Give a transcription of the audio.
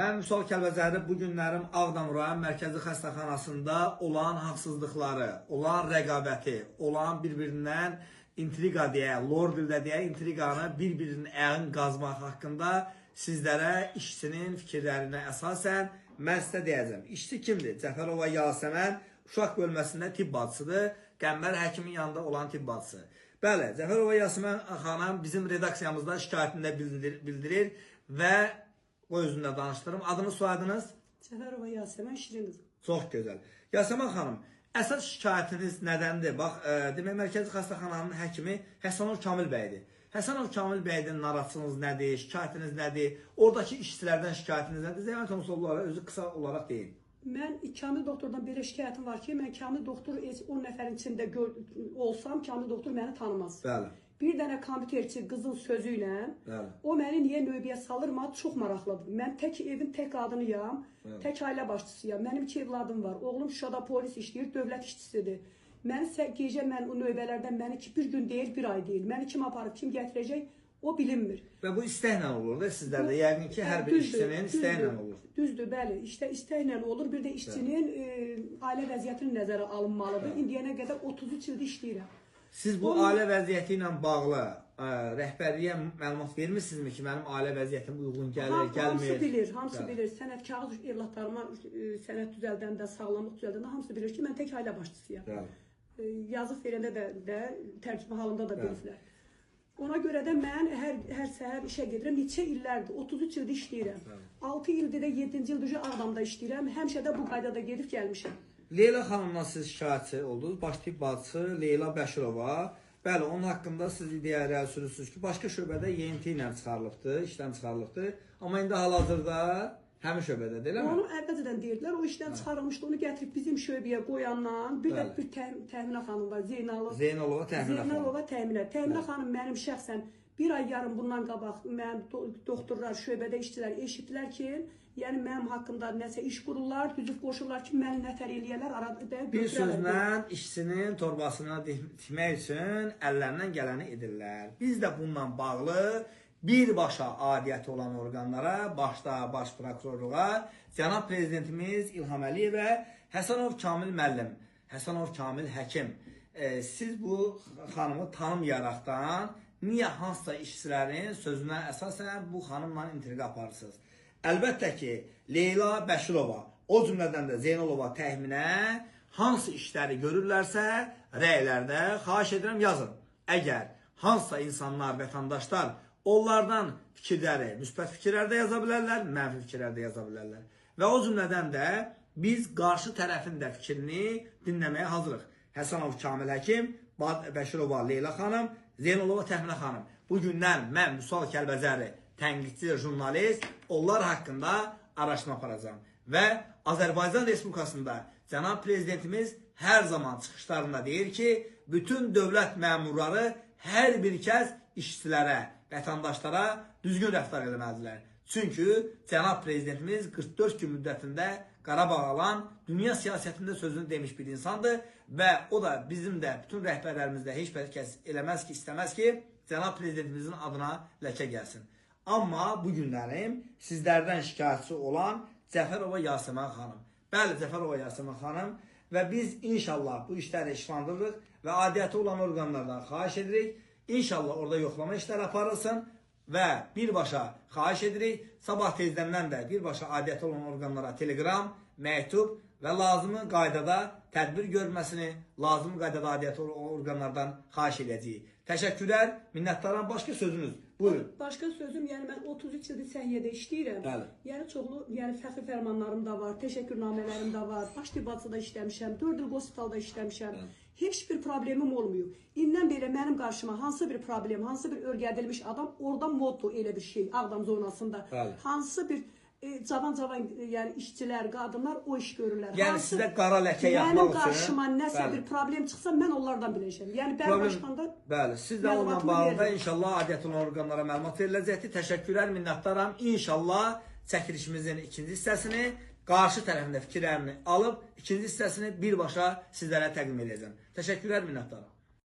Mən Vüsal Kəlbəcəri bu günlərim Ağdam rayon mərkəzi xəstəxanasında olan haqsızlıqları, olan rəqabəti, olan bir-birindən intriqa deyə, lor dildə deyə intriqanı bir-birinin əyın qazmaq haqqında sizlərə işçinin fikirlərinə əsasən mən sizə deyəcəm. İşçi kimdir? Cəfərova Yasəmən uşaq bölməsində tibb bacısıdır. Qəmbər həkimin yanında olan tibb bacısı. Bəli, Cəfərova Yasəmən xanım bizim redaksiyamızda şikayətində bildirir və o özündə danışdırım. Adınız, soyadınız? Cəfərova Yasəmən Şirin. Çox gözəl. Yasəmən xanım, əsas şikayətiniz nədəndir? Bax, demək, Mərkəzi Xəstəxananın həkimi Həsənov Kamil bəydir. Həsənov Kamil bəydən narahatçılığınız nədir? Şikayətiniz nədir? Oradakı işçilərdən şikayətiniz nədir? Zəhmət olmasa onlara özü qısa olaraq deyin. Mən Kamil doktordan belə şikayətim var ki, mən Kamil doktor 10 nəfərin içində olsam, Kamil doktor məni tanımaz. Bəli. Bir dənə kompüterçi qızın sözü ilə o məni niyə növbəyə salırma çox maraqlıdır. Mən tək evin tək qadınıyam, tək ailə başçısıyam. Mənim 2 evladım var. Oğlum Şuşada polis işləyir, dövlət işçisidir. Gecə mən o növbələrdən məni ki bir gün deyil, bir ay deyil. Məni kim aparıb, kim gətirəcək o bilinmir. Və bu istəklə olur da sizlərdə. Yəqin ki hər bir işçinin istəklə olur. Düzdür, bəli. İstəklə olur. Bir də işçinin ailə vəziyyətinin nəzərə alınmalıdır. İndiyənə qədər 33 ildir işləyirəm. Siz bu ailə vəziyyəti ilə bağlı rəhbərliyə məlumat vermirsinizmi ki, mənim ailə vəziyyətim uyğun gəlir, gəlmir? Hamısı bilir. Sənət kağız evlatlarıma sənət düzəldəndə, sağlamlıq düzəldəndə hamısı bilir ki, mən tək ailə başçısıyam. Yazıq verəndə də tərcümə halında da bilirlər. Ona görə də mən hər səhər işə gedirəm. Neçə illərdir, 33 ildir işləyirəm. 6 ildir də 7-ci ildir Ağdamda işləyirəm. Həmişə də bu qaydada gedib gəlmişəm. Leyla xanımdan siz şikayətçi oldunuz. Baş tibb bacısı Leyla Bəşirova. Bəli, onun haqqında siz iddia irəli sürürsünüz ki, başqa şöbədə YNT ilə çıxarılıbdır, işdən çıxarılıbdır. Amma indi hal-hazırda həmin şöbədə deyilmi? Onu əvvəlcədən deyirdilər, o işdən çıxarılmışdı, onu gətirib bizim şöbəyə qoyandan, bir də bir Təminə xanım var, Zeynalova Təminə. Təminə xanım mənim şəxsən bir ay yarım bundan qabaq mənim doktorlar, şöbədə işçilər eşitdilər ki, yəni mənim haqqımda nəsə iş qururlar, düzüb qoşurlar ki, məni nətər eləyərlər, arada bir sözlə işçinin torbasına tikmək üçün əllərindən gələni edirlər. Biz də bununla bağlı birbaşa adiyyəti olan orqanlara, başda baş prokurorluğa, cənab prezidentimiz İlham Əliyevə, Həsənov Kamil müəllim, Həsənov Kamil həkim, siz bu xanımı tanımayaraqdan niyə hansısa işçilərin sözünə əsasən bu xanımla intriqa aparırsınız? Əlbəttə ki, Leyla Bəşirova, o cümlədən də Zeynalova Təminə hansı işləri görürlərsə, rəylərdə xahiş edirəm yazın. Əgər hansısa insanlar, vətəndaşlar onlardan fikirləri, müsbət fikirlər də yaza bilərlər, mənfi fikirlər də yaza bilərlər. Və o cümlədən də biz qarşı tərəfin də fikrini dinləməyə hazırıq. Həsənov Kamil həkim, Bəşirova Leyla xanım, Zeynalova Təminə xanım. Bugündən mən Vüsal Kəlbəcəri, tənqidçi jurnalist, onlar haqqında araşdırma aparacağam. Və Azərbaycan Respublikasında cənab prezidentimiz hər zaman çıxışlarında deyir ki, bütün dövlət məmurları hər bir kəs işçilərə, vətəndaşlara düzgün rəftar etməlidirlər. Çünki cənab prezidentimiz 44 gün müddətində Qarabağ alan dünya siyasətində sözünü demiş bir insandır və o da bizim də bütün rəhbərlərimizdə heç bir kəs eləməz ki, istəməz ki, cənab prezidentimizin adına ləkə gəlsin. Amma bu günlərim sizlərdən şikayətçi olan Cəfərova Yasəmən xanım. Bəli, Cəfərova Yasəmən xanım və biz inşallah bu işləri işlandırırıq və adiyyəti olan orqanlardan xahiş edirik. İnşallah orada yoxlama işləri aparılsın və birbaşa xahiş edirik. Sabah tezdəndən də birbaşa adiyyəti olan orqanlara telegram, məktub və lazımı qaydada tədbir görməsini, lazımı qaydada adiyyəti olan orqanlardan xahiş edəcəyik. Təşəkkürlər, minnətdaram. Başqa sözünüz, buyurun. Başqa sözüm, yəni mən 33 ildir səhiyyədə işləyirəm. Bəli. Yəni çoxlu, yəni fəxri fərmanlarım da var, təşəkkürnamələrim də var. Baş tibb bacısında işləmişəm, 4 il hospitalda işləmişəm. Heç bir problemim olmuyor. İndən belə mənim qarşıma hansı bir problem, hansı bir örgədilmiş adam, orada modlu elə bir şey, Ağdam zonasında. Bəli. Hansı bir cavan yəni işçilər, qadınlar o iş görürlər. Yəni sizə qara ləkə yapmaq üçün mənim qarşıma nəsə bir problem çıxsa mən onlardan biləcəm. Yəni bəli başqanda bəli, siz də onunla bağlı inşallah adiyyəti olan orqanlara məlumat veriləcəkdir. Təşəkkürlər, minnətdaram. İnşallah çəkilişimizin ikinci hissəsini, qarşı tərəfində fikirlərini alıb ikinci hissəsini birbaşa sizlərə təqdim edəcəm. Təşəkkürlər, minnətdaram.